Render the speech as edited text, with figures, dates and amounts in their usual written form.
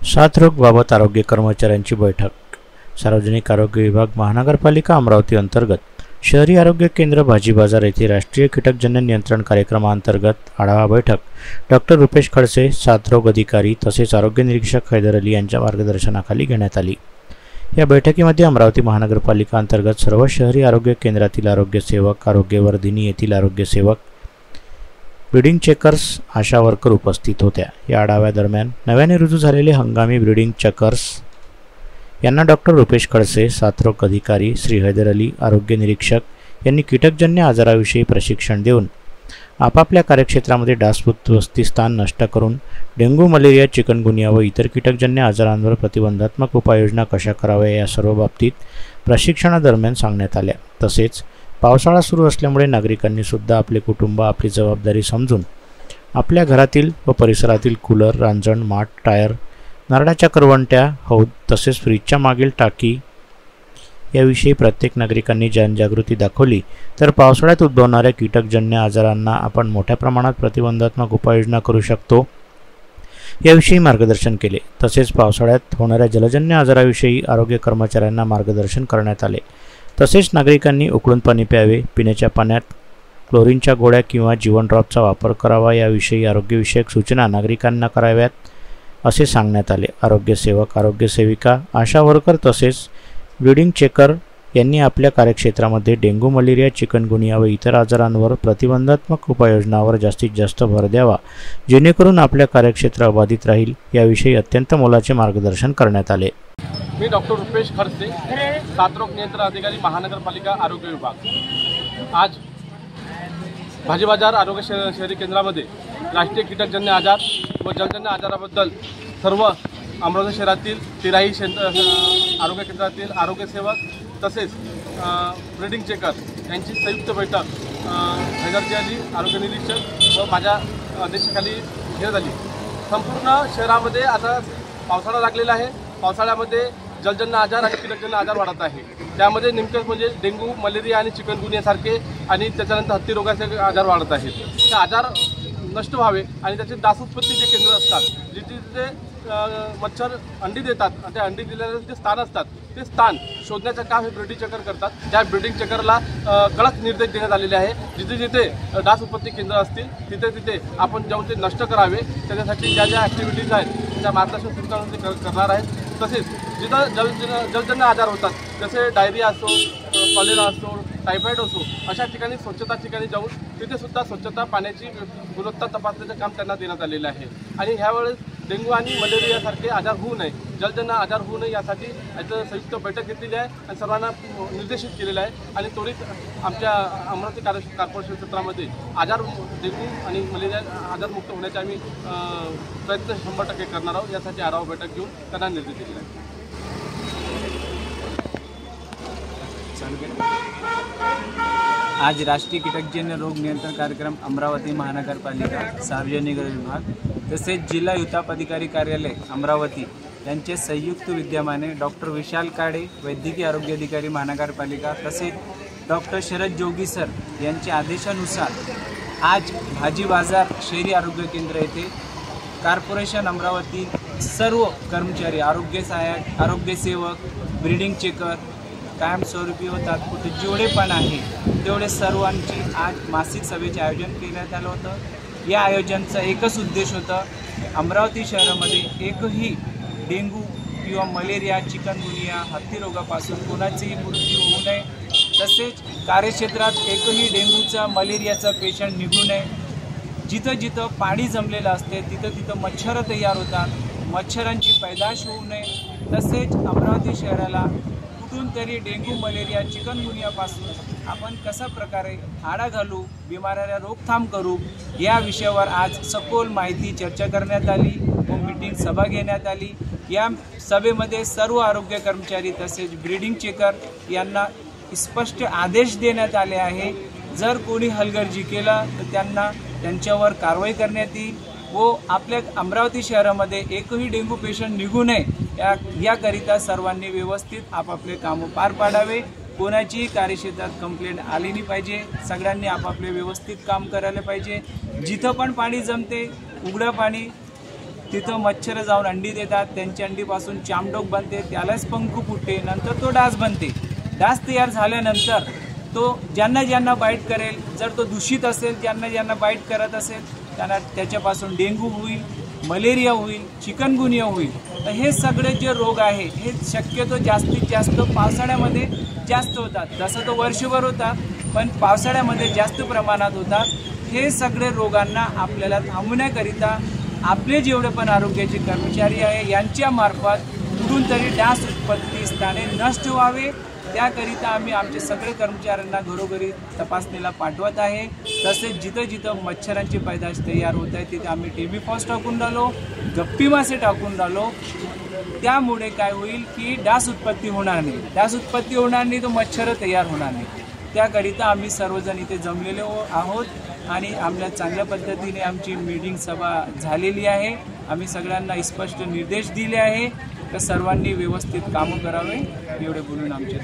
साथरोगबाबत आरोग्य कर्मचाऱ्यांची बैठक. सार्वजनिक आरोग्य विभाग महानगरपालिका अमरावती अंतर्गत शहरी आरोग्य केंद्र भाजी बाजार येथे राष्ट्रीय कीटकजन्य नियंत्रण कार्यक्रमांतर्गत आढावा बैठक डॉक्टर रुपेश खडसे, साथरोग अधिकारी तसेच आरोग्य निरीक्षक हैदर अली यांच्या मार्गदर्शनाखाली घेण्यात आली. या बैठकीमध्ये अमरावती महानगरपालिका अंतर्गत सर्व शहरी आरोग्य केंद्रातील आरोग्य सेवक, आरोग्यवर्धिनी येथील आरोग्य सेवक, ब्रीडिंग चेकर्स, आशा वर्कर उपस्थित होत्या. या आढाव्यादरम्यान नव्याने रुजू झालेले हंगामी ब्रीडिंग चेकर्स यांना डॉक्टर रुपेश खडसे, साथरोग अधिकारी श्री हैदर अली, आरोग्य निरीक्षक यांनी कीटकजन्य आजाराविषयी प्रशिक्षण देऊन आपापल्या कार्यक्षेत्रामध्ये डासवस्ती स्थान नष्ट करून डेंग्यू, मलेरिया, चिकनगुनिया व इतर कीटकजन्य आजारांवर प्रतिबंधात्मक उपाययोजना कशा कराव्या या सर्व बाबतीत प्रशिक्षणादरम्यान सांगण्यात आल्या. तसेच पावसाळा सुरू असल्यामुळे नागरिकांनी सुद्धा आपले कुटुंब, आपली जबाबदारी समजून आपल्या घरातील व परिसरातील कूलर, रांजण, माठ, टायर, नारळाच्या करवंट्या, हौद तसेच फ्रीजच्या मागील टाकी याविषयी प्रत्येक नागरिकांनी जनजागृती दाखवली तर पावसाळ्यात उद्भवणाऱ्या कीटकजन्य आजारांना आपण मोठ्या प्रमाणात प्रतिबंधात्मक उपाययोजना करू शकतो याविषयी मार्गदर्शन केले. तसेच पावसाळ्यात होणाऱ्या जलजन्य आजाराविषयी आरोग्य कर्मचाऱ्यांना मार्गदर्शन करण्यात आले. तसेच नागरिकांनी उकळून पाणी प्यावे, पिण्याच्या पाण्यात क्लोरीनच्या गोळ्या किंवा जीवन ड्रॉपचा वापर करावा याविषयी आरोग्यविषयक सूचना नागरिकांना कराव्यात असे सांगण्यात आले. आरोग्य सेवक, आरोग्य सेविका, आशा वर्कर तसेच ब्रीडिंग चेकर यांनी आपल्या कार्यक्षेत्रामध्ये डेंग्यू, मलेरिया, चिकनगुनिया व इतर आजारांवर प्रतिबंधात्मक उपाययोजनांवर जास्तीत जास्त भर द्यावा जेणेकरून आपल्या कार्यक्षेत्र अबाधित राहील याविषयी अत्यंत मोलाचे मार्गदर्शन करण्यात आले. मी डॉक्टर रुपेश खडसे, साथरोग नियंत्रण अधिकारी, महानगरपालिका आरोग्य विभाग. आज भाजी बाजार आरोग्य शहरी केंद्रामध्ये राष्ट्रीय कीटकजन्य आजार व जलजन्य आजाराबद्दल सर्व अमरावती शहरातील 13 आरोग्य केंद्रातील आरोग्य सेवक तसेच ब्रीडिंग चेकर यांची संयुक्त बैठक हैदर अली, आरोग्य निरीक्षक व माझ्या अध्यक्षतेखाली घेण्यात आली. संपूर्ण शहरामध्ये आता पावसाळा लागलेला आहे. पावसाळ्यामध्ये जलजन्य आजार आणि कीटकजन्य आजार वाढत आहे. त्यामध्ये नेमकं म्हणजे डेंग्यू, मलेरिया आणि चिकनगुनियासारखे आणि त्याच्यानंतर हत्ती रोगाचे आजार वाढत आहेत. ते आजार नष्ट व्हावे आणि त्याचे डासउत्पत्ती जे केंद्र असतात, जिथे जिथे मच्छर अंडी देतात, त्या अंडी दिलेले जे स्थान असतात ते स्थान शोधण्याचं काम हे ब्रीडिंग चेकर करतात. त्या ब्रीडिंग चेकरला कडक निर्देश देण्यात आलेले आहे. जिथे जिथे डास उत्पत्ती केंद्र असतील तिथे तिथे आपण जाऊन ते नष्ट करावे. त्याच्यासाठी ज्या ज्या ॲक्टिव्हिटीज आहेत त्या मार्गदर्शन सूचना करणार आहेत. तसेच जिथं जलजन्य आजार होतात जसे डायरिया असो, कॉलेरा असो, टायफॉईड असो, अशा ठिकाणी स्वच्छता ठिकाणी जाऊन तिथे सुद्धा स्वच्छता, पाण्याची गुणवत्ता तपासण्याचं काम त्यांना देण्यात आलेलं आहे. आणि ह्यावेळेस डेंग्यू आणि मलेरियासारखे आजार होऊ नये, जलजन्य आजार होऊ नये यासाठी याचं संयुक्त बैठक घेतलेली आहे आणि सर्वांना निर्देशित केलेलं आहे. आणि त्वरित आमच्या अमरावती कॉर्पोरेशन क्षेत्रामध्ये आजार डेंग्यू आणि मलेरिया आजारमुक्त होण्याचे आम्ही प्रयत्न 100% करणार आहोत. यासाठी आढावा बैठक घेऊन त्यांना निर्देश दिलेला आहे. आज राष्ट्रीय कीटकजन्य रोग नियंत्रण कार्यक्रम अमरावती महानगरपालिका सार्वजनिक विभाग तसेच जिल्हा युतापधिकारी कार्यालय अमरावती यांचे संयुक्त विद्यमाने डॉक्टर विशाल काळे, वैद्यकीय आरोग्य अधिकारी महानगरपालिका तसेच डॉक्टर शरद जोगी सर यांच्या आदेशानुसार आज भाजी बाजार शहरी आरोग्य केंद्र येथे कॉर्पोरेशन अमरावती सर्व कर्मचारी, आरोग्य सहाय्यक, आरोग्य सेवक, ब्रीडिंग चेकर, कायमस्वरूपी व तात्पुरते जेवढे पण आहे तेवढे सर्वांची आज मासिक सभेचे आयोजन करण्यात आलं होतं. या आयोजनाचा एकच उद्देश होता, अमरावती शहरामध्ये एकही डेंग्यू किंवा मलेरिया, चिकनगुनिया, हत्ती रोगापासून कोणाचीही मृत्यू होऊ नये. तसेच कार्यक्षेत्रात एकही डेंग्यूचा, मलेरियाचा पेशंट निघू नये. जिथं जिथं पाणी जमलेलं असते तिथं तिथं मच्छर तयार होतात, मच्छरांची पैदाश होऊ नये. तसेच अमरावती शहराला कुठून तरी डेंग्यू, मलेरिया, चिकनगुनियापासून आपण कशा प्रकारे आळा घालू, बिमाऱ्याला रोकथाम करू या विषयावर आज सखोल माहिती चर्चा करण्यात आली व मीटिंग सभा घेण्यात आली. या सभेमध्ये सर्व आरोग्य कर्मचारी तसेच ब्रीडिंग चेकर यांना स्पष्ट आदेश देण्यात आले आहे. जर कोणी हलगर्जी केला तर त्यांच्यावर कारवाई करण्यात येईल व आपल्या अमरावती शहरामध्ये एकही डेंग्यू पेशंट निघू नये याकरिता सर्वांनी व्यवस्थित आपापले कामं पार पाडावे. कोणाची कार्यक्षेत्रात कंप्लेंट आली नाही पाहिजे. सगळ्यांनी आपापले व्यवस्थित काम करायला पाहिजे. जिथं पण पाणी जमते, उघडं पाणी तिथं मच्छर जाऊन अंडी देतात, त्यांच्या अंडीपासून चामडोक बनते, त्यालाच पंख फुटते, नंतर तो डास बनते. डास तयार झाल्यानंतर तो ज्यांना बाईट करेल, जर तो दूषित असेल, ज्यांना बाईट करत असेल त्यांना त्याच्यापासून डेंग्यू होईल, मलेरिया होईल, चिकनगुनिया होईल. तर हे सगळे जे रोग आहे हे शक्यतो जास्तीत जास्त पावसाळ्यामध्ये जास्त होतात. जसं तो वर्षभर होता पण पावसाळ्यामध्ये जास्त प्रमाणात होतात. हे सगळे रोगांना आपल्याला थांबवण्याकरिता आपले जेवढे पण आरोग्याचे कर्मचारी आहे यांच्यामार्फत कुठून तरी डास उत्पत्ती स्थाने नष्ट व्हावे त्याकरिता आम्ही आमचे सगळे कर्मचाऱ्यांना घरोघरी तपासणीला पाठवत आहे. तसेच जिथं मच्छरांची पैदाश तयार होत आहे तिथे आम्ही टेबीफॉस टाकून राहिलो, गप्पी मासे टाकून राहिलो. त्यामुळे काय होईल की डास उत्पत्ती होणार नाही, तो मच्छर तयार होणार नाही. त्याकरिता आम्ही सर्वजण इथे जमलेले आहोत आणि आम्हाला चांगल्या पद्धतीने आमची मीटिंग सभा झालेली आहे. आम्ही सगळ्यांना स्पष्ट निर्देश दिले आहे तर सर्वांनी व्यवस्थित कामं करावे एवढे बोलून आमचे